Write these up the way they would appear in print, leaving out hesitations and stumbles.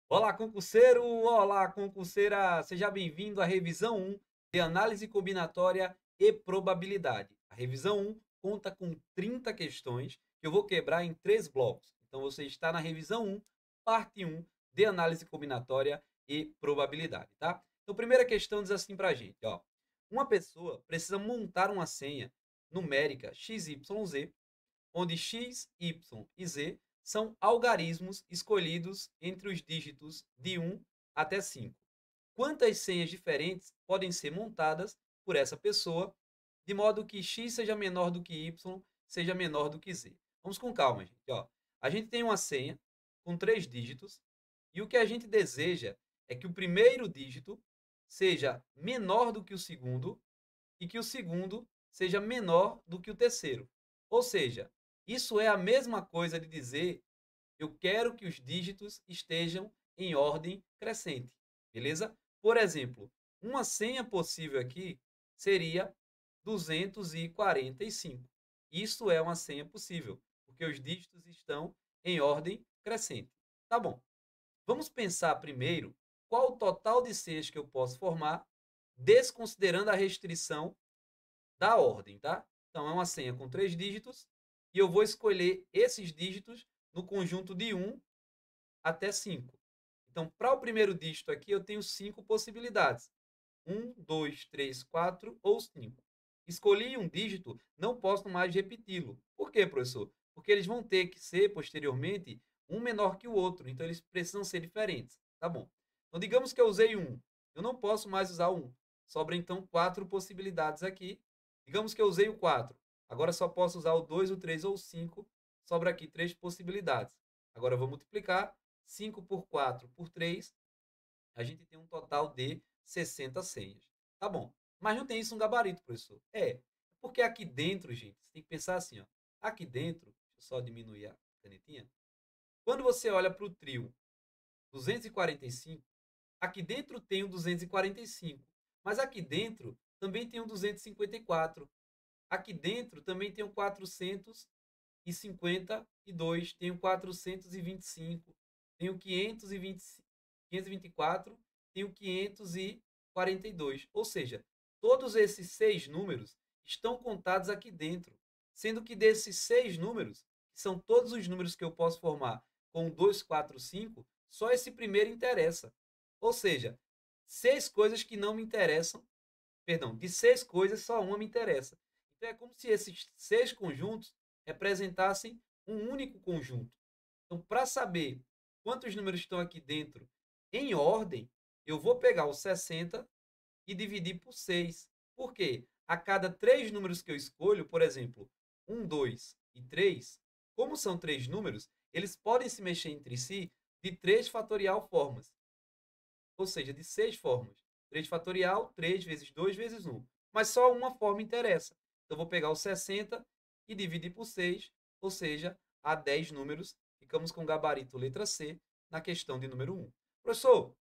Olá, concurseiro! Olá, concurseira! Seja bem-vindo à revisão 1 de análise combinatória e probabilidade. A revisão 1 conta com 30 questões que eu vou quebrar em 3 blocos. Então, você está na revisão 1, parte 1 de análise combinatória e probabilidade, tá? Então, a primeira questão diz assim pra gente, ó. Uma pessoa precisa montar uma senha numérica XYZ onde x, y e z são algarismos escolhidos entre os dígitos de 1 até 5. Quantas senhas diferentes podem ser montadas por essa pessoa, de modo que x seja menor do que y, seja menor do que z? Vamos com calma, gente. Ó, a gente tem uma senha com 3 dígitos e o que a gente deseja é que o primeiro dígito seja menor do que o segundo e que o segundo seja menor do que o terceiro. Ou seja, isso é a mesma coisa de dizer eu quero que os dígitos estejam em ordem crescente, beleza? Por exemplo, uma senha possível aqui seria 245. Isso é uma senha possível, porque os dígitos estão em ordem crescente. Tá bom. Vamos pensar primeiro qual o total de senhas que eu posso formar, desconsiderando a restrição da ordem, tá? Então, é uma senha com 3 dígitos e eu vou escolher esses dígitos no conjunto de 1 até 5. Então, para o primeiro dígito aqui, eu tenho 5 possibilidades. 1, 2, 3, 4 ou 5. Escolhi um dígito, não posso mais repeti-lo. Por quê, professor? Porque eles vão ter que ser, posteriormente, um menor que o outro. Então, eles precisam ser diferentes. Tá bom. Então, digamos que eu usei 1. Eu não posso mais usar o 1. Sobra, então, 4 possibilidades aqui. Digamos que eu usei o 4. Agora só posso usar o 2, o 3 ou o 5. Sobra aqui 3 possibilidades. Agora eu vou multiplicar 5 por 4 por 3. A gente tem um total de 60 senhas. Tá bom. Mas não tem isso um gabarito, professor. Porque aqui dentro, gente, você tem que pensar assim, ó. Aqui dentro, deixa eu só diminuir a canetinha. Quando você olha para o trio 245, aqui dentro tem o 245. Mas aqui dentro também tem o 254. Aqui dentro também tem o 452, tem o 425, tem o 524, tem o 542. Ou seja, todos esses 6 números estão contados aqui dentro, sendo que desses 6 números, que são todos os números que eu posso formar com 2, 4, 5, só esse primeiro interessa. Ou seja, 6 coisas que não me interessam, perdão, de 6 coisas, só uma me interessa. Então é como se esses 6 conjuntos representassem um único conjunto. Então, para saber quantos números estão aqui dentro em ordem, eu vou pegar o 60 e dividir por 6. Por quê? A cada 3 números que eu escolho, por exemplo, 1, 2 e 3, como são 3 números, eles podem se mexer entre si de 3 fatorial formas. Ou seja, de 6 formas. 3 fatorial, 3 vezes 2 vezes 1. Mas só uma forma interessa. Então, vou pegar o 60 e dividir por 6, ou seja, há 10 números. Ficamos com o gabarito letra C na questão de número 1. Professor,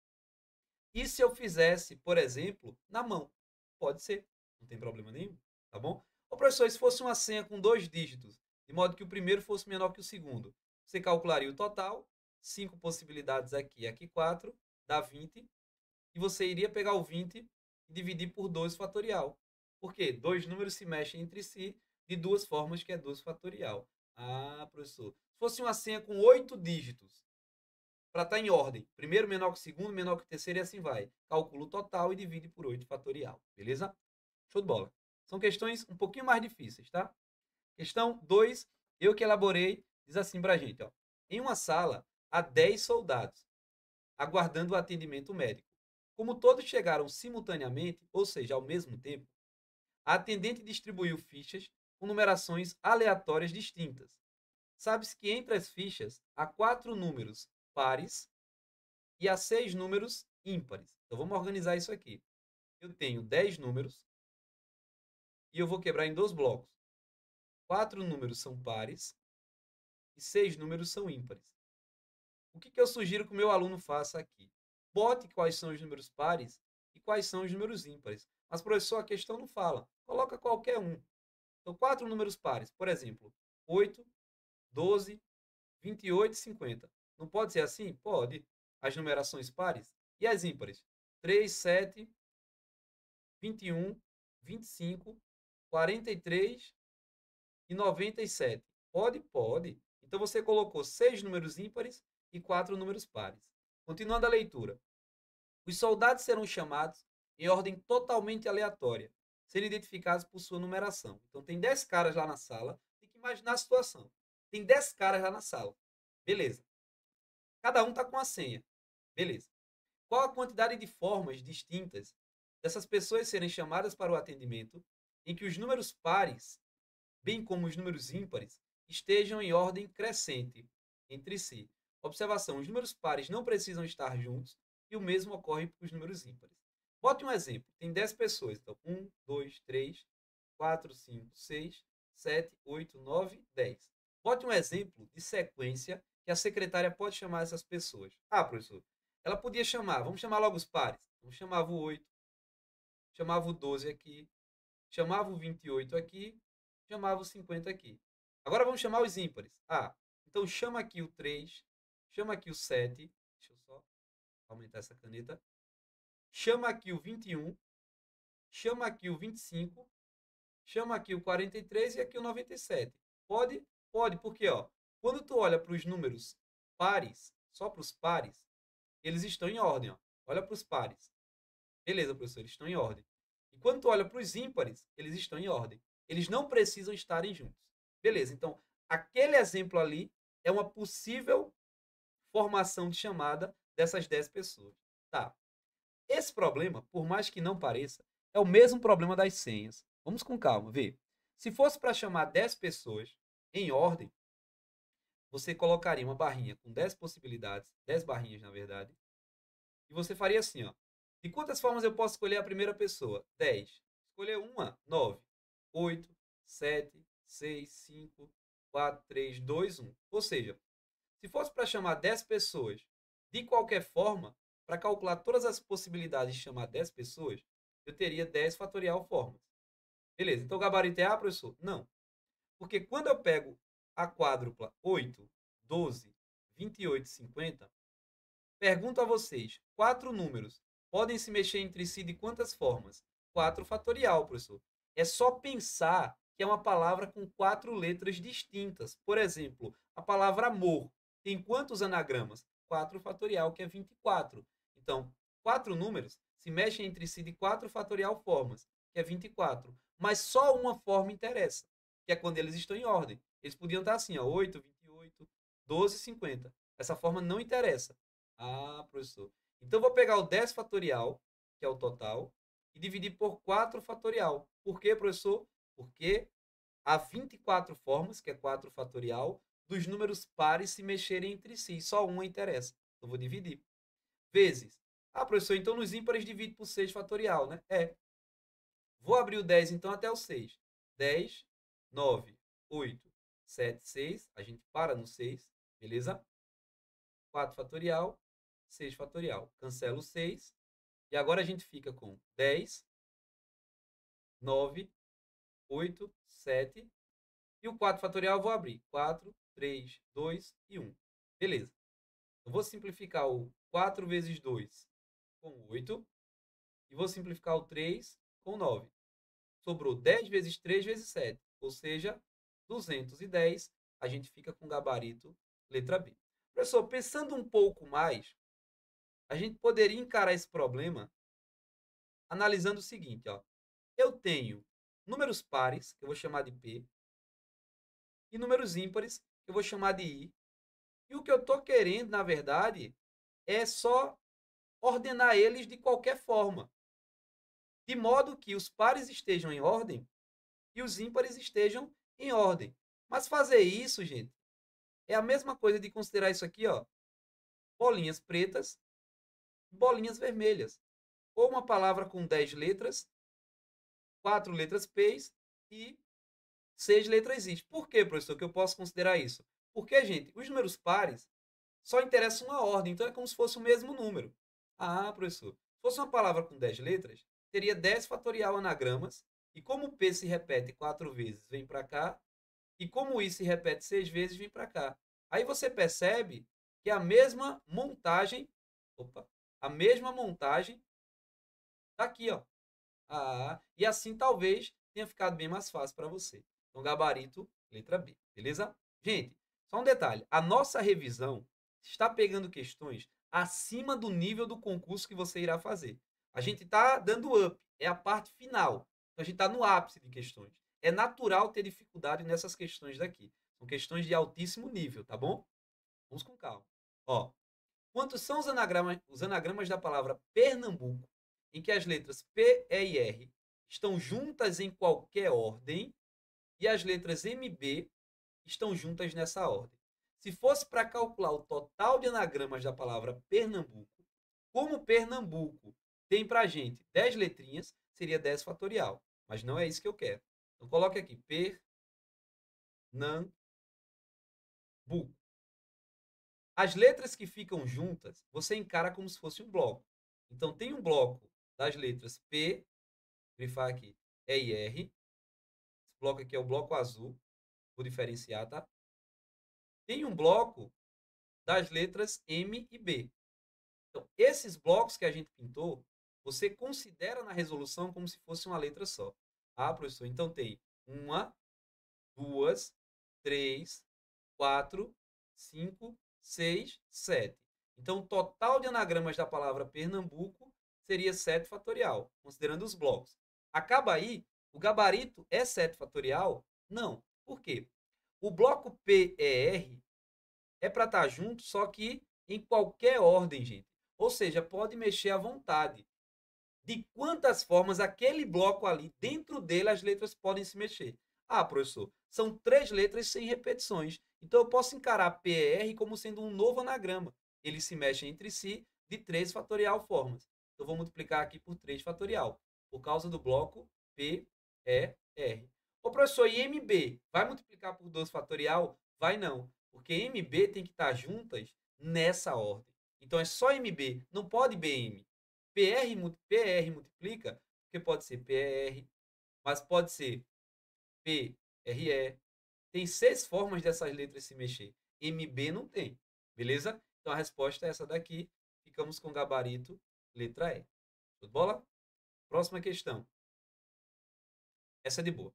e se eu fizesse, por exemplo, na mão? Pode ser, não tem problema nenhum, tá bom? Ô, professor, e se fosse uma senha com 2 dígitos, de modo que o primeiro fosse menor que o segundo, você calcularia o total, 5 possibilidades aqui, aqui 4, dá 20, e você iria pegar o 20 e dividir por 2 fatorial. Por quê? 2 números se mexem entre si de duas formas, que é 2 fatorial. Ah, professor. Se fosse uma senha com 8 dígitos, para estar em ordem, primeiro menor que o segundo, menor que o terceiro e assim vai. Calcula o total e divide por 8 fatorial. Beleza? Show de bola. São questões um pouquinho mais difíceis, tá? Questão 2, eu que elaborei, diz assim pra gente, ó. Em uma sala, há 10 soldados aguardando o atendimento médico. Como todos chegaram simultaneamente, ou seja, ao mesmo tempo, a atendente distribuiu fichas com numerações aleatórias distintas. Sabe-se que entre as fichas há 4 números pares e há 6 números ímpares. Então vamos organizar isso aqui. Eu tenho 10 números e eu vou quebrar em 2 blocos. 4 números são pares e 6 números são ímpares. O que eu sugiro que o meu aluno faça aqui? Bote quais são os números pares e quais são os números ímpares. Mas, professor, a questão não fala. Coloca qualquer um. Então, 4 números pares. Por exemplo, 8, 12, 28 e 50. Não pode ser assim? Pode. as numerações pares? E as ímpares? 3, 7, 21, 25, 43 e 97. Pode? Pode. Então, você colocou 6 números ímpares e 4 números pares. Continuando a leitura. Os soldados serão chamados em ordem totalmente aleatória, sendo identificados por sua numeração. Então, tem 10 caras lá na sala. Tem que imaginar a situação. Tem 10 caras lá na sala. Beleza. Cada um está com a senha. Beleza. Qual a quantidade de formas distintas dessas pessoas serem chamadas para o atendimento em que os números pares, bem como os números ímpares, estejam em ordem crescente entre si? Observação: os números pares não precisam estar juntos e o mesmo ocorre para os números ímpares. Bote um exemplo. Tem 10 pessoas. Então, 1, 2, 3, 4, 5, 6, 7, 8, 9, 10. Bote um exemplo de sequência que a secretária pode chamar essas pessoas. Ah, professor, ela podia chamar, vamos chamar logo os pares. Vamos chamava o 8, chamava o 12 aqui, chamava o 28 aqui, chamava o 50 aqui. Agora vamos chamar os ímpares. Ah, então chama aqui o 3, chama aqui o 7, deixa eu só aumentar essa caneta. Chama aqui o 21, chama aqui o 25, chama aqui o 43 e aqui o 97. Pode? Pode, porque ó, quando tu olha para os números pares, só para os pares, eles estão em ordem. Ó. Olha para os pares. Beleza, professor, eles estão em ordem. E quando tu olha para os ímpares, eles estão em ordem. Eles não precisam estarem juntos. Beleza, então, aquele exemplo ali é uma possível formação de chamada dessas 10 pessoas. Tá. Esse problema, por mais que não pareça, é o mesmo problema das senhas. Vamos com calma, vê. Se fosse para chamar 10 pessoas em ordem, você colocaria uma barrinha com 10 possibilidades, 10 barrinhas na verdade, e você faria assim, ó. De quantas formas eu posso escolher a primeira pessoa? 10. Escolher uma, 9. 8, 7, 6, 5, 4, 3, 2, 1. Ou seja, se fosse para chamar 10 pessoas de qualquer forma, para calcular todas as possibilidades de chamar 10 pessoas, eu teria 10 fatorial formas. Beleza, então o gabarito é A, professor? Não. Porque quando eu pego a quádrupla 8, 12, 28 e 50, pergunto a vocês, 4 números podem se mexer entre si de quantas formas? 4 fatorial, professor. É só pensar que é uma palavra com 4 letras distintas. Por exemplo, a palavra amor tem quantos anagramas? 4 fatorial, que é 24. Então, 4 números se mexem entre si de 4 fatorial formas, que é 24. Mas só uma forma interessa, que é quando eles estão em ordem. Eles podiam estar assim, ó, 8, 28, 12, 50. Essa forma não interessa. Ah, professor. Então, eu vou pegar o 10 fatorial, que é o total, e dividir por 4 fatorial. Por quê, professor? Porque há 24 formas, que é 4 fatorial, dos números pares se mexerem entre si. Só uma interessa. Então, vou dividir. Vezes. Ah, professor, então nos ímpares divide por 6 fatorial, né? É. Vou abrir o 10, então, até o 6. 10, 9, 8, 7, 6. A gente para no 6, beleza? 4 fatorial, 6 fatorial. Cancela o 6. E agora a gente fica com 10, 9, 8, 7. E o 4 fatorial eu vou abrir. 4, 3, 2 e 1. Beleza. Eu vou simplificar o 4 vezes 2 com 8. E vou simplificar o 3 com 9. Sobrou 10 vezes 3 vezes 7. Ou seja, 210. A gente fica com gabarito letra B. Professor, pensando um pouco mais, a gente poderia encarar esse problema analisando o seguinte, ó. Eu tenho números pares, que eu vou chamar de P, e números ímpares, que eu vou chamar de I. E o que eu estou querendo, na verdade, é só ordenar eles de qualquer forma, de modo que os pares estejam em ordem e os ímpares estejam em ordem. Mas fazer isso, gente, é a mesma coisa de considerar isso aqui, ó, bolinhas pretas, bolinhas vermelhas. Ou uma palavra com 10 letras, 4 letras P's e 6 letras I's. Por que, professor, que eu posso considerar isso? Porque, gente, os números pares só interessam uma ordem, então é como se fosse o mesmo número. Ah, professor, se fosse uma palavra com 10 letras, teria 10 fatorial anagramas, e como o P se repete 4 vezes, vem para cá, e como o I se repete 6 vezes, vem para cá. Aí você percebe que é a mesma montagem a mesma montagem daqui, ó. E assim talvez tenha ficado bem mais fácil para você. Então, gabarito, letra B, beleza? Gente, só um detalhe. A nossa revisão está pegando questões acima do nível do concurso que você irá fazer. A gente está dando up, é a parte final. Então, a gente está no ápice de questões. É natural ter dificuldade nessas questões daqui. São questões de altíssimo nível, tá bom? Vamos com calma. Ó, quantos são os anagramas da palavra Pernambuco, em que as letras P, E e R estão juntas em qualquer ordem e as letras M e B estão juntas nessa ordem? Se fosse para calcular o total de anagramas da palavra Pernambuco, como Pernambuco tem para a gente 10 letrinhas, seria 10 fatorial. Mas não é isso que eu quero. Então, coloque aqui Pernambuco. As letras que ficam juntas, você encara como se fosse um bloco. Então, tem um bloco das letras P, vou grifar aqui, E e R. Esse bloco aqui é o bloco azul. Vou diferenciar, tá? Tem um bloco das letras M e B. Então, esses blocos que a gente pintou, você considera na resolução como se fosse uma letra só. Ah, professor, então tem 1, 2, 3, 4, 5, 6, 7. Então, o total de anagramas da palavra Pernambuco seria 7 fatorial, considerando os blocos. Acaba aí, o gabarito é 7 fatorial? Não. Por quê? O bloco PER é para estar junto, só que em qualquer ordem, gente. Ou seja, pode mexer à vontade. De quantas formas aquele bloco ali, dentro dele, as letras podem se mexer. Ah, professor, são 3 letras sem repetições. Então, eu posso encarar PER como sendo um novo anagrama. Eles se mexem entre si de 3 fatorial formas. Então, vou multiplicar aqui por 3 fatorial, por causa do bloco PER. Ô, professor, e MB? Vai multiplicar por 2 fatorial? Vai não, porque MB tem que estar juntas nessa ordem. Então, é só MB, não pode BM. PR multiplica, porque pode ser PER, mas pode ser PRE. Tem 6 formas dessas letras se mexer. MB não tem, beleza? Então a resposta é essa daqui. Ficamos com gabarito, letra E. Tudo bola? Próxima questão. Essa é de boa.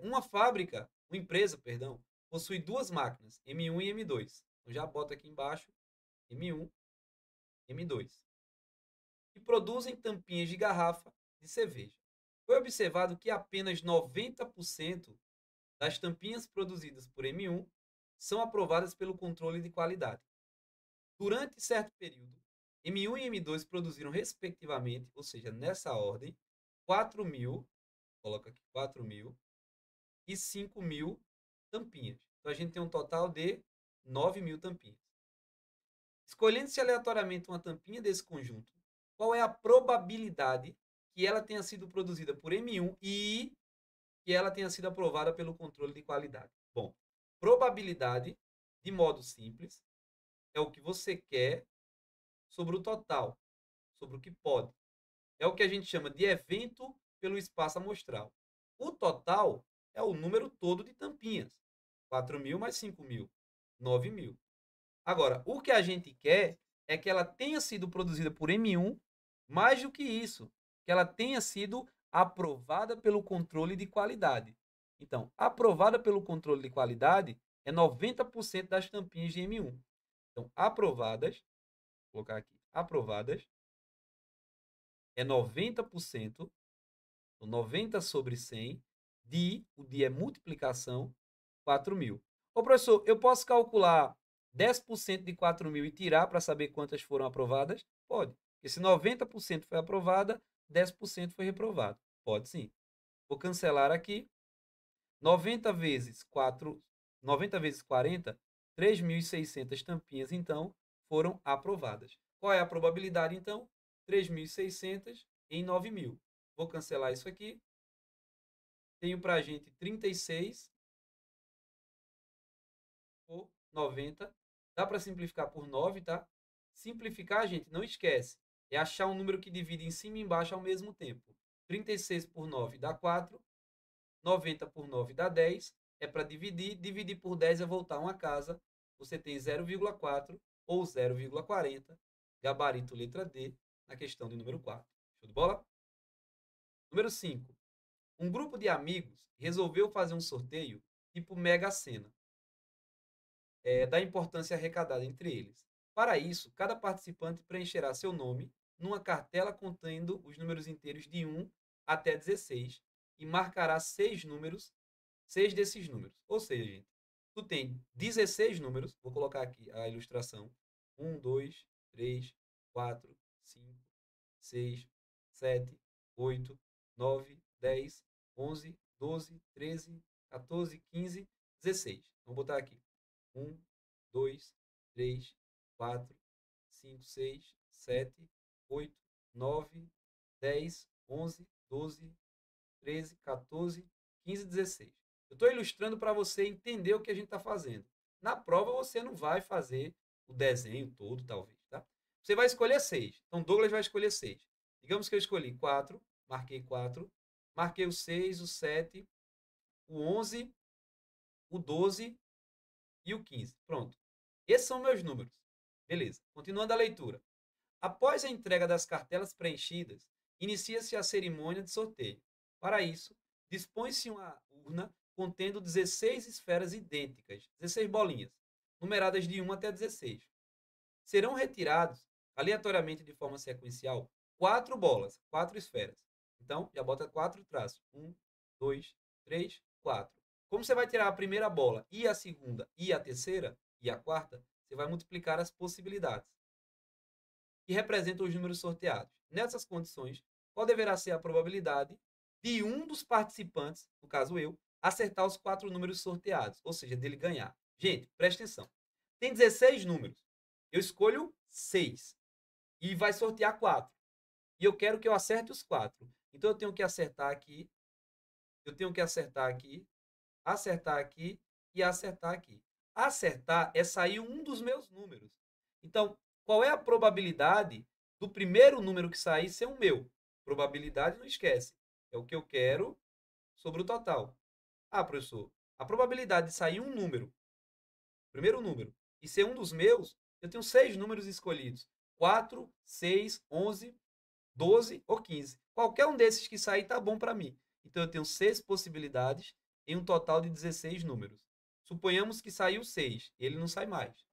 Uma empresa, perdão, possui 2 máquinas, M1 e M2. Então já bota aqui embaixo M1, M2. Que produzem tampinhas de garrafa de cerveja. Foi observado que apenas 90% das tampinhas produzidas por M1 são aprovadas pelo controle de qualidade. Durante certo período, M1 e M2 produziram, respectivamente, ou seja, nessa ordem, 4.000, coloca aqui 4.000, e 5.000 tampinhas. Então, a gente tem um total de 9.000 tampinhas. Escolhendo-se aleatoriamente uma tampinha desse conjunto, qual é a probabilidade que ela tenha sido produzida por M1 e que ela tenha sido aprovada pelo controle de qualidade? Bom, probabilidade, de modo simples, é o que você quer sobre o total, sobre o que pode. É o que a gente chama de evento pelo espaço amostral. O total é o número todo de tampinhas. 4.000 mais 5.000, 9.000. Agora, o que a gente quer é que ela tenha sido produzida por M1, mais do que isso, que ela tenha sido aprovada pelo controle de qualidade. Então, aprovada pelo controle de qualidade é 90% das tampinhas de M1. Então, aprovadas, vou colocar aqui, aprovadas é 90%, 90 sobre 100, o de é multiplicação, 4.000. Ô, professor, eu posso calcular 10% de 4.000 e tirar para saber quantas foram aprovadas? Pode. Porque se 90% foi aprovada, 10% foi reprovado. Pode sim. Vou cancelar aqui. 90 vezes 4, 90 vezes 40, 3.600 tampinhas, então, foram aprovadas. Qual é a probabilidade, então? 3.600 em 9.000. Vou cancelar isso aqui. Tenho para a gente 36 por 90. Dá para simplificar por 9, tá? Simplificar, gente, não esquece. É achar um número que divide em cima e embaixo ao mesmo tempo. 36 por 9 dá 4. 90 por 9 dá 10. É para dividir. Dividir por 10 é voltar uma casa. Você tem 0,4 ou 0,40. gabarito letra D, na questão de número 4. Show de bola? Número 5. Um grupo de amigos resolveu fazer um sorteio tipo Mega Sena, da importância arrecadada entre eles. Para isso, cada participante preencherá seu nome numa cartela contendo os números inteiros de 1 até 16 e marcará 6 números, 6 desses números. Ou seja, gente, tu tem 16 números, vou colocar aqui a ilustração: 1, 2, 3, 4, 5, 6, 7, 8, 9, 10, 11, 12, 13, 14, 15, 16. Vamos botar aqui: 1, 2, 3, 4, 5, 6, 7, 8, 9, 10, 11, 12, 13, 14, 15, 16. Eu estou ilustrando para você entender o que a gente está fazendo. Na prova você não vai fazer o desenho todo, talvez, tá? Você vai escolher 6. Então, Douglas vai escolher 6. Digamos que eu escolhi 4, marquei 4, marquei o 6, o 7, o 11, o 12 e o 15. Pronto. Esses são meus números. Beleza. Continuando a leitura. Após a entrega das cartelas preenchidas, inicia-se a cerimônia de sorteio. Para isso, dispõe-se uma urna contendo 16 esferas idênticas, 16 bolinhas, numeradas de 1 até 16. Serão retirados, aleatoriamente de forma sequencial, 4 bolas, 4 esferas. Então, já bota 4 traços. 1, 2, 3, 4. Como você vai tirar a primeira bola e a segunda e a terceira e a quarta, você vai multiplicar as possibilidades que representam os números sorteados. Nessas condições, qual deverá ser a probabilidade de um dos participantes, no caso eu, acertar os 4 números sorteados, ou seja, dele ganhar? Gente, presta atenção. Tem 16 números. Eu escolho 6 e vai sortear 4. E eu quero que eu acerte os 4. Então eu tenho que acertar aqui, eu tenho que acertar aqui, acertar aqui e acertar aqui. Acertar é sair um dos meus números. Então, qual é a probabilidade do primeiro número que sair ser o meu? Probabilidade, não esquece. É o que eu quero sobre o total. Ah, professor, a probabilidade de sair um número, primeiro número, e ser um dos meus, eu tenho 6 números escolhidos. 4, 6, 11, 12 ou 15. Qualquer um desses que sair está bom para mim. Então eu tenho 6 possibilidades em um total de 16 números. Suponhamos que saiu 6, ele não sai mais.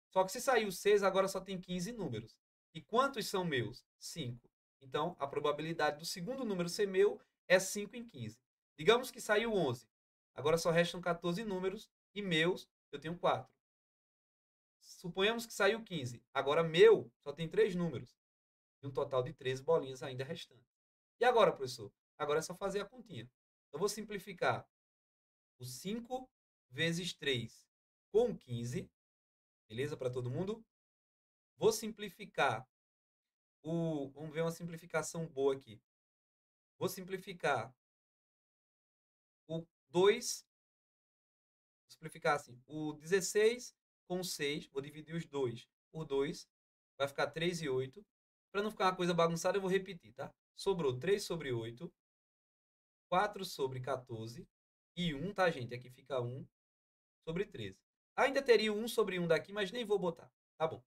Só que se saiu 6, agora só tem 15 números. E quantos são meus? 5. Então a probabilidade do segundo número ser meu é 5 em 15. Digamos que saiu 11. Agora só restam 14 números e meus eu tenho 4. Suponhamos que saiu 15. Agora meu só tem 3 números e um total de 13 bolinhas ainda restantes. E agora, professor? Agora é só fazer a continha. Eu vou simplificar o 5 vezes 3 com 15. Beleza para todo mundo? Vou simplificar o... Vamos ver uma simplificação boa aqui. Vou simplificar o 2. Vou simplificar assim. O 16 com 6. Vou dividir os 2 por 2. Vai ficar 3 e 8. Para não ficar uma coisa bagunçada, eu vou repetir, tá? Sobrou 3 sobre 8. 4 sobre 14 e 1, tá, gente? Aqui fica 1 sobre 13. Ainda teria o 1 sobre 1 daqui, mas nem vou botar. Tá bom.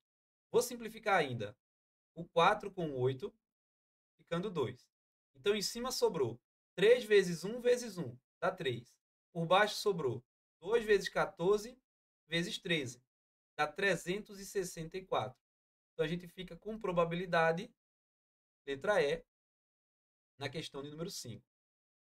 Vou simplificar ainda o 4 com 8, ficando 2. Então, em cima sobrou 3 vezes 1 vezes 1, dá 3. Por baixo sobrou 2 vezes 14 vezes 13, dá 364. Então, a gente fica com probabilidade, letra E, na questão de número 5.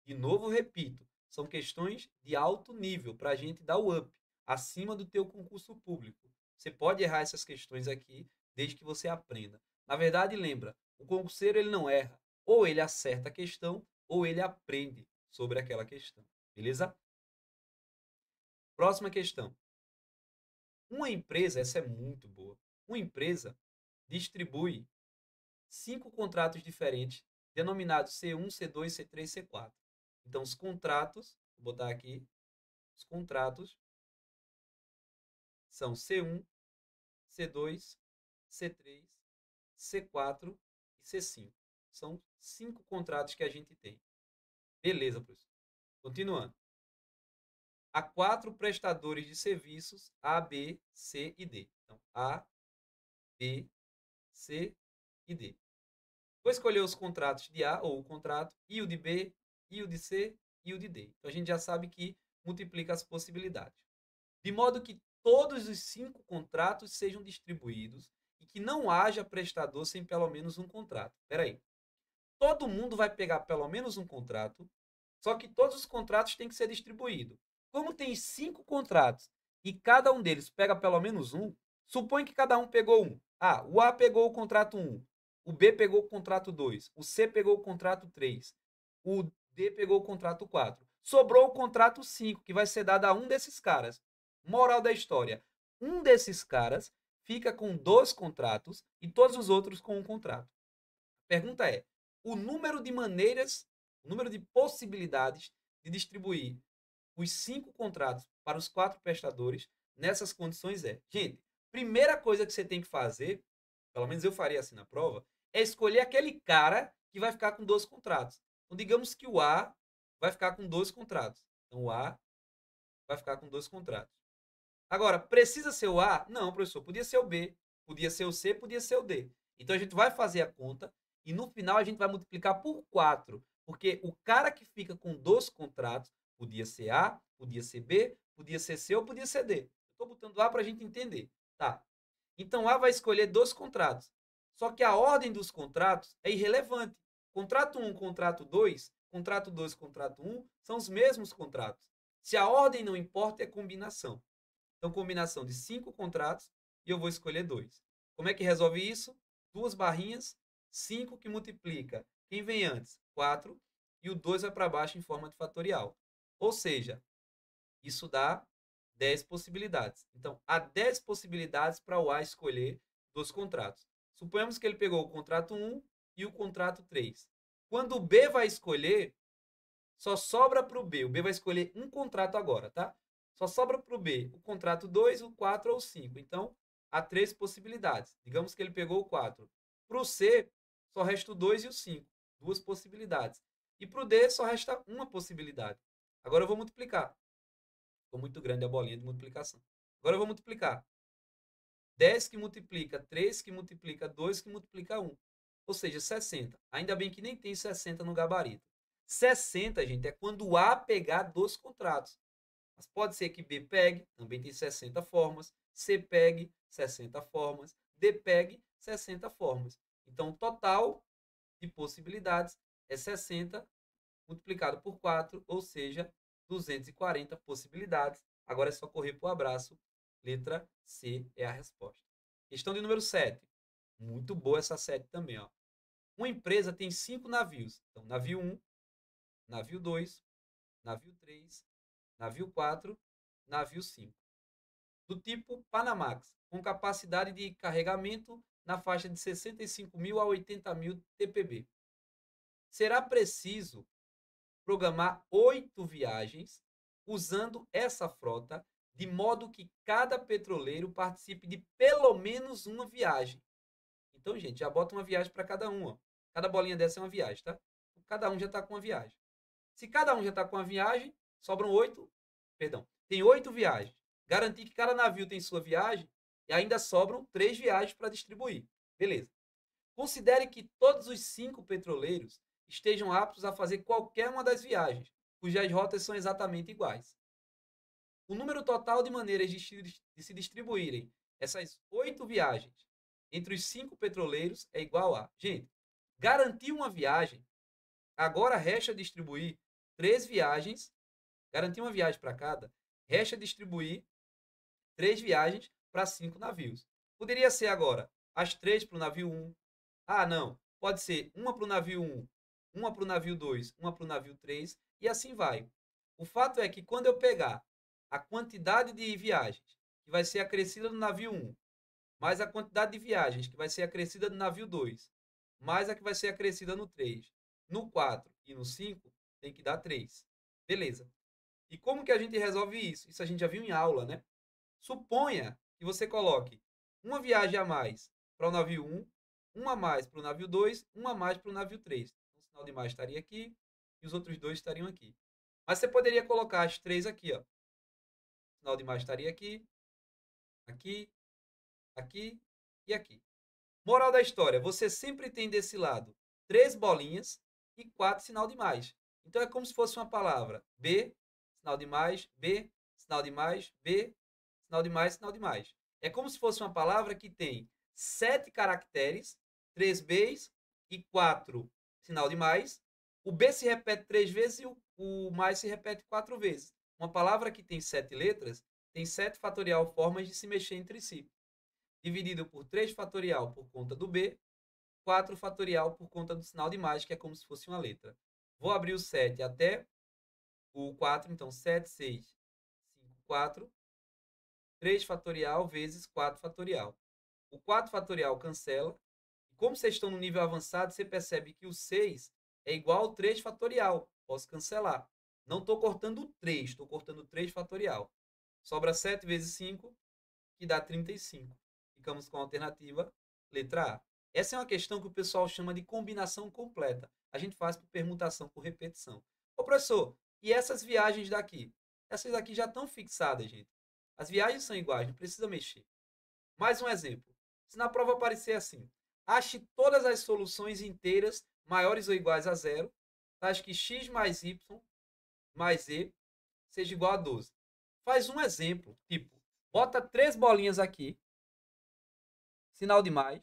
De novo, repito, são questões de alto nível para a gente dar o up, acima do teu concurso público. Você pode errar essas questões aqui, desde que você aprenda. Na verdade, lembra, o concurseiro ele não erra. Ou ele acerta a questão, ou ele aprende sobre aquela questão. Beleza? Próxima questão. Uma empresa, essa é muito boa, uma empresa distribui 5 contratos diferentes, denominados C1, C2, C3, C4. Então, os contratos, vou botar aqui, os contratos são C1, C2, C3, C4 e C5. São 5 contratos que a gente tem. Beleza, professor. Continuando. Há 4 prestadores de serviços A, B, C e D. Então, A, B, C e D. Vou escolher os contratos de A, ou o contrato, e o de B, e o de C, e o de D. Então, a gente já sabe que multiplica as possibilidades. De modo que todos os 5 contratos sejam distribuídos e que não haja prestador sem pelo menos um contrato. Espera aí. Todo mundo vai pegar pelo menos um contrato, só que todos os contratos têm que ser distribuídos. Como tem 5 contratos e cada um deles pega pelo menos um, supõe que cada um pegou um. O A pegou o contrato 1, o B pegou o contrato 2, o C pegou o contrato 3, o D pegou o contrato 4. Sobrou o contrato 5, que vai ser dado a um desses caras. Moral da história: um desses caras fica com 2 contratos e todos os outros com um contrato. A pergunta é: o número de maneiras, o número de possibilidades de distribuir os 5 contratos para os 4 prestadores nessas condições é. Gente, primeira coisa que você tem que fazer, pelo menos eu faria assim na prova, é escolher aquele cara que vai ficar com 2 contratos. Então, digamos que o A vai ficar com 2 contratos. Então, o A vai ficar com 2 contratos. Agora, precisa ser o A? Não, professor. Podia ser o B, podia ser o C, podia ser o D. Então, a gente vai fazer a conta e no final a gente vai multiplicar por 4. Porque o cara que fica com 2 contratos podia ser A, podia ser B, podia ser C ou podia ser D. Estou botando A para a gente entender. Tá. Então, A vai escolher 2 contratos. Só que a ordem dos contratos é irrelevante. Contrato 1, contrato 2, contrato 2, contrato 1 são os mesmos contratos. Se a ordem não importa, é combinação. Então, combinação de 5 contratos e eu vou escolher 2. Como é que resolve isso? 2 barrinhas, 5 que multiplica. Quem vem antes? 4. E o 2 vai para baixo em forma de fatorial. Ou seja, isso dá 10 possibilidades. Então, há 10 possibilidades para o A escolher 2 contratos. Suponhamos que ele pegou o contrato 1 e o contrato 3. Quando o B vai escolher, só sobra para o B. O B vai escolher um contrato agora, tá? Só sobra para o B o contrato 2, o 4 ou o 5. Então, há 3 possibilidades. Digamos que ele pegou o 4. Para o C, só resta o 2 e o 5. 2 possibilidades. E para o D, só resta uma possibilidade. Agora eu vou multiplicar. Ficou muito grande a bolinha de multiplicação. Agora eu vou multiplicar. 10 que multiplica 3, que multiplica 2, que multiplica 1. Ou seja, 60. Ainda bem que nem tem 60 no gabarito. 60, gente, é quando o A pegar 2 contratos. Mas pode ser que B pegue, também tem 60 formas. C pegue, 60 formas. D pegue, 60 formas. Então, o total de possibilidades é 60 multiplicado por 4, ou seja, 240 possibilidades. Agora é só correr para o abraço. Letra C é a resposta. Questão de número 7. Muito boa essa 7 também. Ó. Uma empresa tem 5 navios. Então, navio 1, navio 2, navio 3, navio 4, navio 5. Do tipo Panamax, com capacidade de carregamento na faixa de 65.000 a 80.000 TPB. Será preciso programar 8 viagens usando essa frota, de modo que cada petroleiro participe de pelo menos uma viagem. Então, gente, já bota uma viagem para cada um. Ó. Cada bolinha dessa é uma viagem, tá? Cada um já está com uma viagem. Se cada um já está com uma viagem, sobram 8. Perdão, tem 8 viagens. Garantir que cada navio tem sua viagem e ainda sobram 3 viagens para distribuir. Beleza. Considere que todos os 5 petroleiros estejam aptos a fazer qualquer uma das viagens, cujas rotas são exatamente iguais. O número total de maneiras de se distribuírem essas 8 viagens entre os 5 petroleiros é igual a... Gente, garantir uma viagem, agora resta distribuir 3 viagens, garantir uma viagem para cada, resta distribuir 3 viagens para 5 navios. Poderia ser agora as 3 para o navio 1. Não. Pode ser uma para o navio 1, uma para o navio 2, uma para o navio 3 e assim vai. O fato é que quando eu pegar a quantidade de viagens que vai ser acrescida no navio 1, mais a quantidade de viagens que vai ser acrescida no navio 2, mais a que vai ser acrescida no 3, no 4 e no 5, tem que dar 3. Beleza. E como que a gente resolve isso? Isso a gente já viu em aula, né? Suponha que você coloque uma viagem a mais para o navio 1, uma a mais para o navio 2, uma a mais para o navio 3. Então, o sinal de mais estaria aqui e os outros 2 estariam aqui. Mas você poderia colocar as 3 aqui, ó. O sinal de mais estaria aqui, aqui, aqui e aqui. Moral da história, você sempre tem desse lado 3 bolinhas e 4 sinal de mais. Então é como se fosse uma palavra B, sinal de mais, B, sinal de mais, B, sinal de mais, sinal de mais. É como se fosse uma palavra que tem 7 caracteres, 3 Bs e 4 sinal de mais. O B se repete 3 vezes e o mais se repete 4 vezes. Uma palavra que tem 7 letras tem 7 fatorial formas de se mexer entre si. Dividido por 3 fatorial por conta do B, 4 fatorial por conta do sinal de mais, que é como se fosse uma letra. Vou abrir o 7 até o 4, então 7, 6, 5, 4. 3 fatorial vezes 4 fatorial. O 4 fatorial cancela. Como vocês estão no nível avançado, você percebe que o 6 é igual ao 3 fatorial. Posso cancelar. Não estou cortando o 3, estou cortando 3 fatorial. Sobra 7 vezes 5, que dá 35. Ficamos com a alternativa letra A. Essa é uma questão que o pessoal chama de combinação completa. A gente faz por permutação, por repetição. Ô, professor, e essas viagens daqui? Essas daqui já estão fixadas, gente. As viagens são iguais, não precisa mexer. Mais um exemplo. Se na prova aparecer assim, ache todas as soluções inteiras maiores ou iguais a zero, tais que x mais y mais e seja igual a 12. Faz um exemplo, tipo, bota 3 bolinhas aqui, sinal de mais,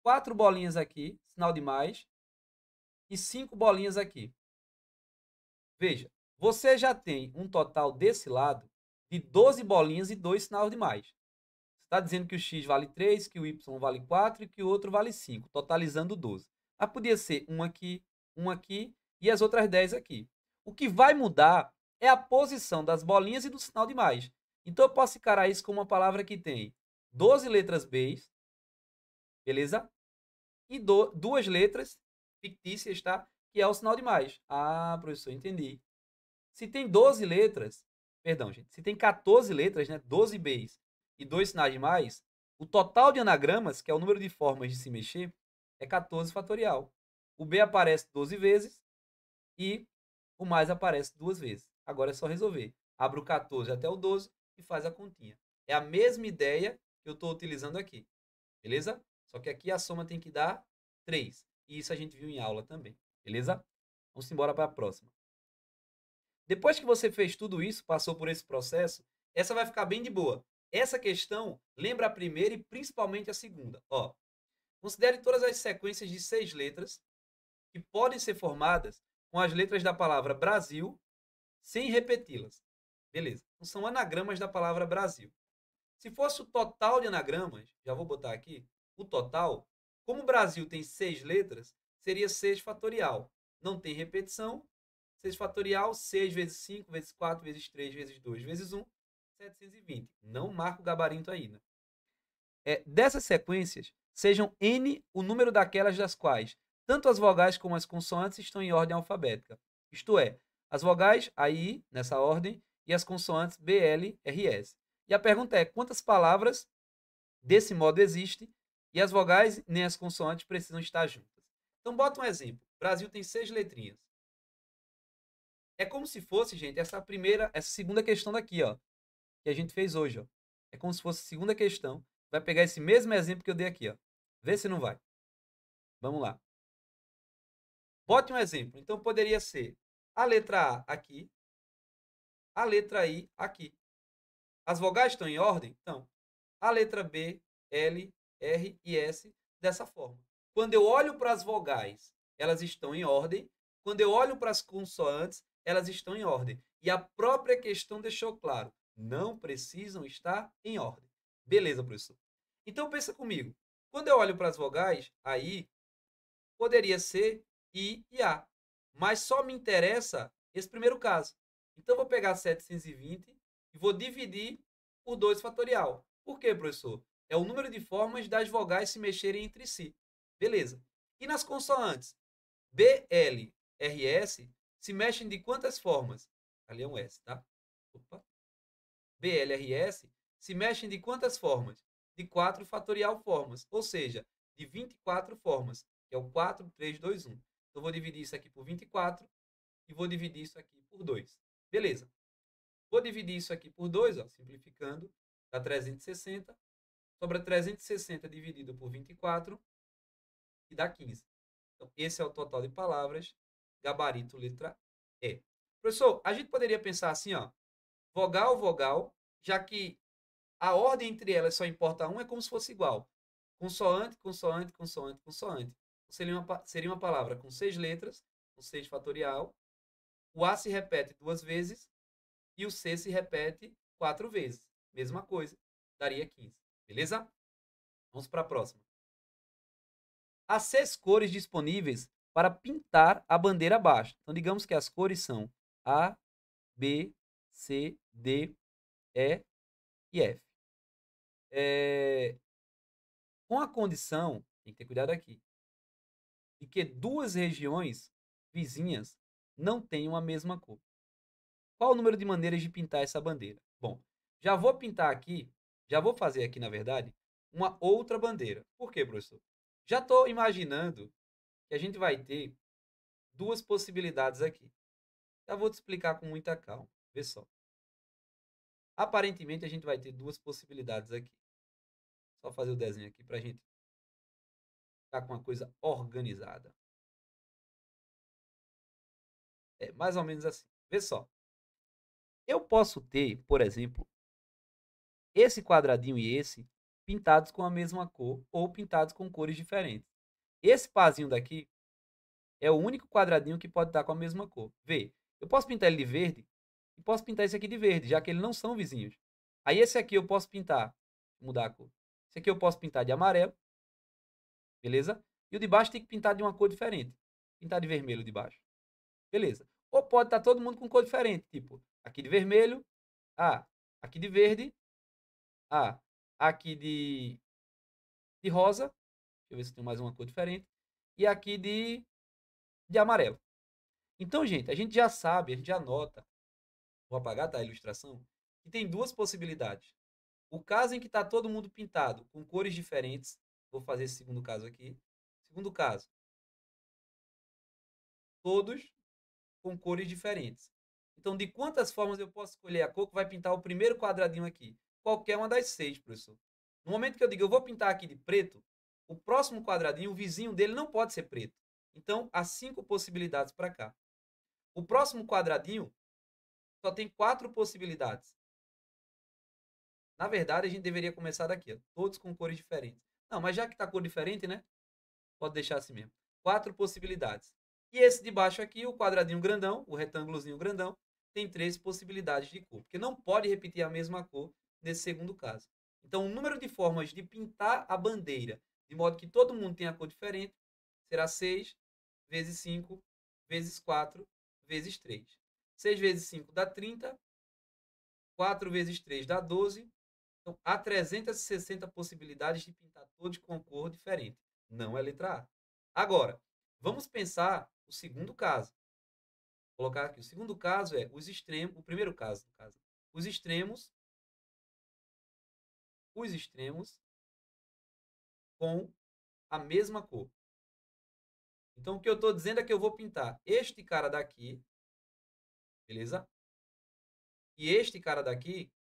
4 bolinhas aqui, sinal de mais, e 5 bolinhas aqui. Veja, você já tem um total desse lado de 12 bolinhas e 2 sinais de mais. Está dizendo que o x vale 3, que o y vale 4 e que o outro vale 5, totalizando 12. Mas podia ser um aqui e as outras 10 aqui. O que vai mudar é a posição das bolinhas e do sinal de mais. Então eu posso encarar isso como uma palavra que tem 12 letras B, beleza? E duas letras fictícias, tá? Que é o sinal de mais. Ah, professor, entendi. Se tem 12 letras, perdão, gente, se tem 14 letras, né, 12 Bs e 2 sinais de mais, o total de anagramas, que é o número de formas de se mexer, é 14 fatorial. O B aparece 12 vezes e o mais aparece 2 vezes. Agora é só resolver. Abre o 14 até o 12 e faz a continha. É a mesma ideia que eu estou utilizando aqui, beleza? Só que aqui a soma tem que dar 3. E isso a gente viu em aula também, beleza? Vamos embora para a próxima. Depois que você fez tudo isso, passou por esse processo, essa vai ficar bem de boa. Essa questão lembra a primeira e principalmente a segunda. Ó, considere todas as sequências de 6 letras que podem ser formadas com as letras da palavra Brasil sem repeti-las. Beleza. Então, são anagramas da palavra Brasil. Se fosse o total de anagramas, já vou botar aqui, o total, como o Brasil tem 6 letras, seria 6 fatorial. Não tem repetição, 6 fatorial, 6 vezes 5, vezes 4, vezes 3, vezes 2, vezes 1, 720. Não marca o gabarito ainda. Dessas sequências, sejam N o número daquelas das quais tanto as vogais como as consoantes estão em ordem alfabética. Isto é, as vogais aí, nessa ordem, e as consoantes B, L, R, S. E a pergunta é, quantas palavras desse modo existem e as vogais nem as consoantes precisam estar juntas? Então, bota um exemplo. O Brasil tem 6 letrinhas. É como se fosse, gente, essa segunda questão daqui, ó, que a gente fez hoje, ó. É como se fosse a segunda questão. Vai pegar esse mesmo exemplo que eu dei aqui, ó. Vê se não vai. Vamos lá. Bote um exemplo. Então poderia ser a letra A aqui, a letra I aqui. As vogais estão em ordem? Então, a letra B, L, R e S dessa forma. Quando eu olho para as vogais, elas estão em ordem. Quando eu olho para as consoantes, elas estão em ordem. E a própria questão deixou claro, não precisam estar em ordem. Beleza, professor. Então pensa comigo. Quando eu olho para as vogais, aí poderia ser I e A. Mas só me interessa esse primeiro caso. Então eu vou pegar 720 e vou dividir por 2 fatorial. Por quê, professor? É o número de formas das vogais se mexerem entre si. Beleza. E nas consoantes? B, L, R, S se mexem de quantas formas? Ali é um S, tá? Opa. B, L, R, S se mexem de quantas formas? De 4 fatorial formas, ou seja, de 24 formas, que é o 4, 3, 2, 1. Então, vou dividir isso aqui por 24 e vou dividir isso aqui por 2. Beleza. Vou dividir isso aqui por 2, ó, simplificando, dá 360. Sobra 360 dividido por 24 e dá 15. Então, esse é o total de palavras. Gabarito, letra E. Professor, a gente poderia pensar assim, ó, vogal, vogal, já que a ordem entre elas só importa um, é como se fosse igual. Consoante, consoante, consoante, consoante. Seria uma palavra com 6 letras, com 6 fatorial. O A se repete 2 vezes e o C se repete 4 vezes. Mesma coisa, daria 15. Beleza? Vamos para a próxima. Há 6 cores disponíveis para pintar a bandeira abaixo. Então, digamos que as cores são A, B, C, D, E e F. Com a condição, tem que ter cuidado aqui, de que duas regiões vizinhas não tenham a mesma cor. Qual o número de maneiras de pintar essa bandeira? Bom, já vou pintar aqui, já vou fazer aqui, na verdade, uma outra bandeira. Por quê, professor? Já estou imaginando que a gente vai ter duas possibilidades aqui. Já vou te explicar com muita calma. Vê só. Aparentemente, a gente vai ter duas possibilidades aqui. Só fazer o desenho aqui para a gente ficar com uma coisa organizada. É mais ou menos assim. Vê só. Eu posso ter, por exemplo, esse quadradinho e esse pintados com a mesma cor ou pintados com cores diferentes. Esse pazinho daqui é o único quadradinho que pode estar com a mesma cor. Vê, eu posso pintar ele de verde e posso pintar esse aqui de verde, já que eles não são vizinhos. Aí esse aqui eu posso pintar, mudar a cor. Esse aqui eu posso pintar de amarelo, beleza? E o de baixo tem que pintar de uma cor diferente. Pintar de vermelho de baixo. Beleza. Ou pode estar todo mundo com cor diferente, tipo, aqui de vermelho, aqui de verde, aqui de rosa, deixa eu ver se tem mais uma cor diferente, e aqui de amarelo. Então, gente, a gente já sabe, a gente já nota, vou apagar, tá, a ilustração, que tem duas possibilidades. O caso em que está todo mundo pintado com cores diferentes, vou fazer esse segundo caso aqui. Segundo caso, todos com cores diferentes. Então, de quantas formas eu posso escolher a cor que vai pintar o primeiro quadradinho aqui? Qualquer uma das 6, professor. No momento que eu digo, eu vou pintar aqui de preto, o próximo quadradinho, o vizinho dele não pode ser preto. Então, há 5 possibilidades para cá. O próximo quadradinho só tem 4 possibilidades. Na verdade, a gente deveria começar daqui, ó, todos com cores diferentes. Não, mas já que está cor diferente, né? Pode deixar assim mesmo. 4 possibilidades. E esse de baixo aqui, o quadradinho grandão, o retângulozinho grandão, tem 3 possibilidades de cor. Porque não pode repetir a mesma cor nesse segundo caso. Então, o número de formas de pintar a bandeira, de modo que todo mundo tenha cor diferente, será 6 vezes 5 vezes 4 vezes 3. 6 vezes 5 dá 30. 4 vezes 3 dá 12. Então, há 360 possibilidades de pintar todos com cor diferente. Não é letra A. Agora, vamos pensar o segundo caso. Vou colocar aqui. O segundo caso é os extremos. O primeiro caso, no caso. Os extremos com a mesma cor. Então, o que eu estou dizendo é que eu vou pintar este cara daqui, beleza? E este cara daqui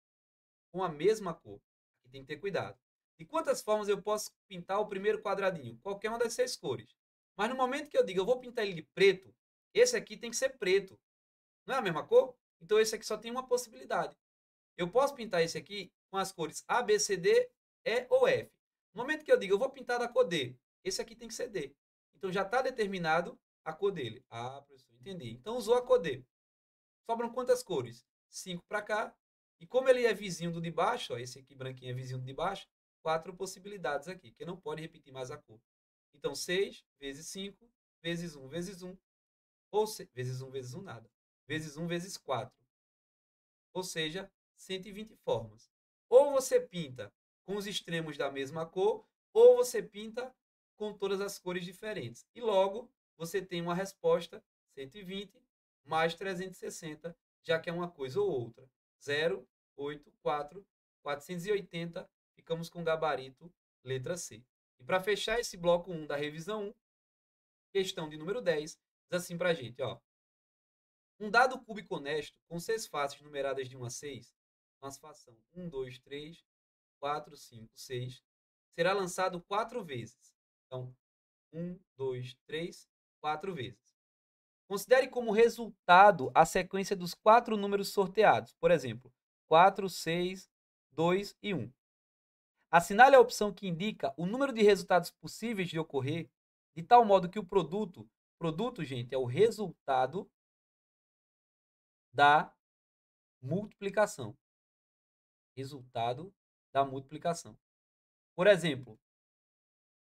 com a mesma cor. Aqui tem que ter cuidado. De quantas formas eu posso pintar o primeiro quadradinho? Qualquer uma das 6 cores. Mas no momento que eu digo, eu vou pintar ele de preto, esse aqui tem que ser preto. Não é a mesma cor? Então esse aqui só tem uma possibilidade. Eu posso pintar esse aqui com as cores A, B, C, D, E ou F. No momento que eu digo, eu vou pintar da cor D, esse aqui tem que ser D. Então já está determinado a cor dele. Ah, professor, entendi. Então usou a cor D. Sobram quantas cores? 5 para cá. E como ele é vizinho do de baixo, ó, esse aqui branquinho é vizinho do de baixo, 4 possibilidades aqui, que não pode repetir mais a cor. Então 6 vezes 5 vezes 1 vezes 1, ou vezes 1 vezes 1 nada. Vezes 1 vezes 4. Ou seja, 120 formas. Ou você pinta com os extremos da mesma cor, ou você pinta com todas as cores diferentes. E logo você tem uma resposta 120 mais 360, já que é uma coisa ou outra. 0, 8, 4, 480. Ficamos com gabarito letra C. E para fechar esse bloco 1 da revisão 1, questão de número 10, diz assim para a gente, ó. Um dado cúbico honesto, com 6 faces numeradas de 1 a 6, nós façamos 1, 2, 3, 4, 5, 6, será lançado 4 vezes. Então, 1, 2, 3, 4 vezes. Considere como resultado a sequência dos 4 números sorteados. Por exemplo, 4, 6, 2 e 1. Assinale a opção que indica o número de resultados possíveis de ocorrer, de tal modo que o produto, gente, é o resultado da multiplicação. Resultado da multiplicação. Por exemplo,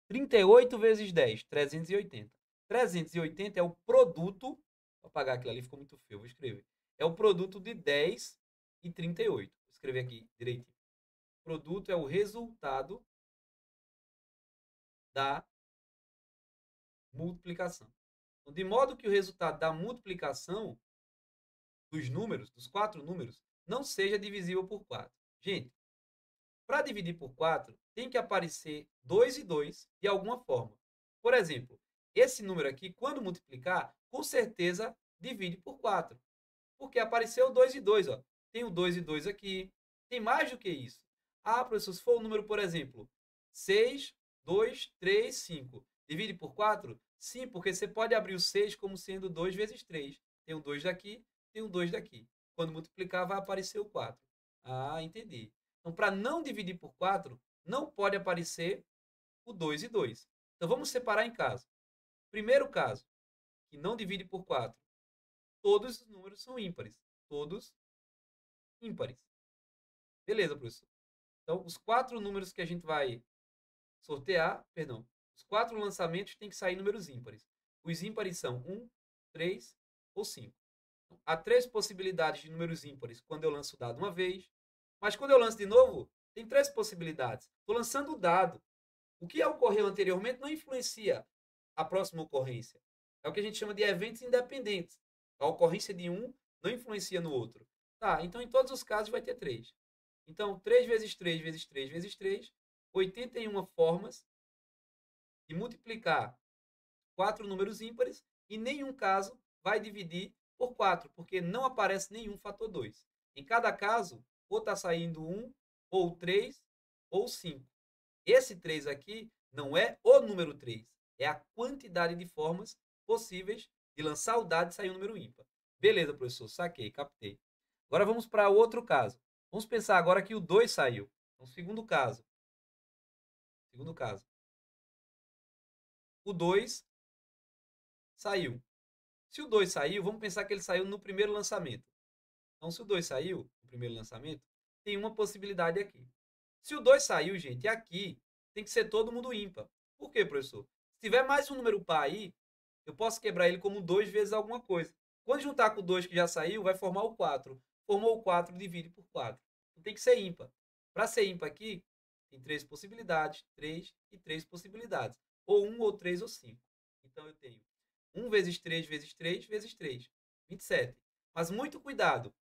38 vezes 10, 380. 380 é o produto, vou apagar aquilo ali, ficou muito feio, vou escrever. É o produto de 10 e 38. Vou escrever aqui direitinho. O produto é o resultado da multiplicação. Então, de modo que o resultado da multiplicação dos números, dos 4 números, não seja divisível por 4. Gente, para dividir por 4, tem que aparecer 2 e 2 de alguma forma. Por exemplo, esse número aqui, quando multiplicar, com certeza divide por 4. Porque apareceu 2 e 2. Ó. Tem o 2 e 2 aqui. Tem mais do que isso. Ah, professor, se for o número, por exemplo, 6, 2, 3, 5. Divide por 4? Sim, porque você pode abrir o 6 como sendo 2 vezes 3. Tem um 2 daqui, tem um 2 daqui. Quando multiplicar, vai aparecer o 4. Ah, entendi. Então, para não dividir por 4, não pode aparecer o 2 e 2. Então, vamos separar em caso. Primeiro caso, que não divide por 4. Todos os números são ímpares. Todos ímpares. Beleza, professor. Então, os 4 números que a gente vai sortear, perdão, os 4 lançamentos têm que sair números ímpares. Os ímpares são 1, 3 ou 5. Então, há 3 possibilidades de números ímpares quando eu lanço o dado uma vez. Mas quando eu lanço de novo, tem 3 possibilidades. Estou lançando o dado. O que ocorreu anteriormente não influencia a próxima ocorrência. É o que a gente chama de eventos independentes. A ocorrência de um não influencia no outro. Tá, então em todos os casos vai ter 3. Então, 3 vezes 3 vezes 3 vezes 3, 81 formas de multiplicar 4 números ímpares e nenhum caso vai dividir por 4, porque não aparece nenhum fator 2. Em cada caso, ou está saindo 1, ou 3, ou 5. Esse 3 aqui não é o número 3, é a quantidade de formas possíveis de lançar o dado e sair um número ímpar. Beleza, professor, saquei, captei. Agora vamos para outro caso. Vamos pensar agora que o 2 saiu. Então, segundo caso. Segundo caso. O 2 saiu. Se o 2 saiu, vamos pensar que ele saiu no primeiro lançamento. Então, se o 2 saiu no primeiro lançamento, tem uma possibilidade aqui. Se o 2 saiu, gente, aqui tem que ser todo mundo ímpar. Por quê, professor? Se tiver mais um número par aí, eu posso quebrar ele como 2 vezes alguma coisa. Quando juntar com o 2 que já saiu, vai formar o 4. Formou o 4, divide por 4. Então, tem que ser ímpar. Para ser ímpar aqui, tem 3 possibilidades, 3 e 3 possibilidades. Ou 1, ou 3, ou 5. Então, eu tenho 1 vezes 3 vezes 3 vezes 3. 27. Mas muito cuidado.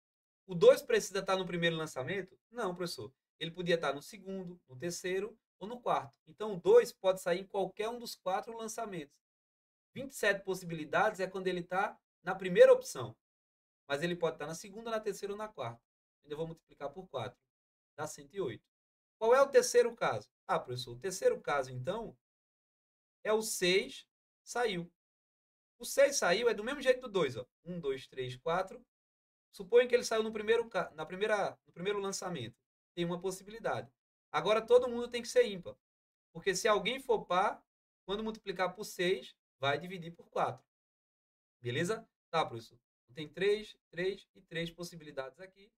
O 2 precisa estar no primeiro lançamento? Não, professor. Ele podia estar no segundo, no terceiro ou no quarto. Então, o 2 pode sair em qualquer um dos 4 lançamentos. 27 possibilidades é quando ele está na primeira opção. Mas ele pode estar na segunda, na terceira ou na quarta. Ainda vou multiplicar por 4. Dá 108. Qual é o terceiro caso? Ah, professor, o terceiro caso, então, é o 6 saiu. O 6 saiu é do mesmo jeito do 2. 1, 2, 3, 4. Suponha que ele saiu no primeiro lançamento. Tem uma possibilidade. Agora todo mundo tem que ser ímpar. Porque se alguém for par, quando multiplicar por 6, vai dividir por 4. Beleza? Tá, professor. Tem 3, 3 e 3 possibilidades aqui.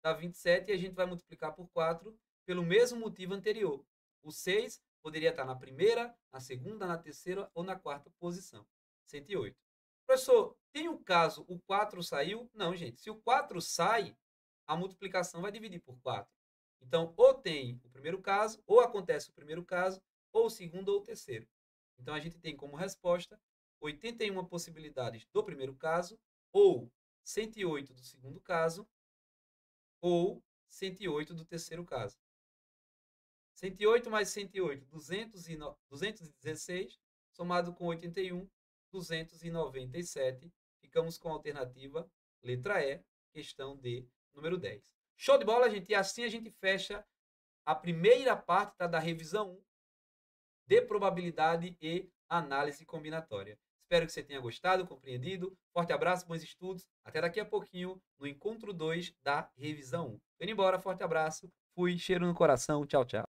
Dá 27 e a gente vai multiplicar por 4 pelo mesmo motivo anterior. O 6 poderia estar na primeira, na segunda, na terceira ou na quarta posição. 108. Professor, tem o caso, o 4 saiu? Não, gente. Se o 4 sai, a multiplicação vai dividir por 4. Então, ou tem o primeiro caso, ou acontece o primeiro caso, ou o segundo ou o terceiro. Então, a gente tem como resposta 81 possibilidades do primeiro caso, ou 108 do segundo caso, ou 108 do terceiro caso. 108 mais 108, 216, somado com 81, 297. Ficamos com a alternativa letra E, questão D, número 10. Show de bola, gente? E assim a gente fecha A primeira parte está da revisão 1 de probabilidade e análise combinatória. Espero que você tenha gostado, compreendido. Forte abraço, bons estudos. Até daqui a pouquinho no encontro 2 da revisão 1. Tô indo embora, forte abraço. Fui, cheiro no coração. Tchau, tchau.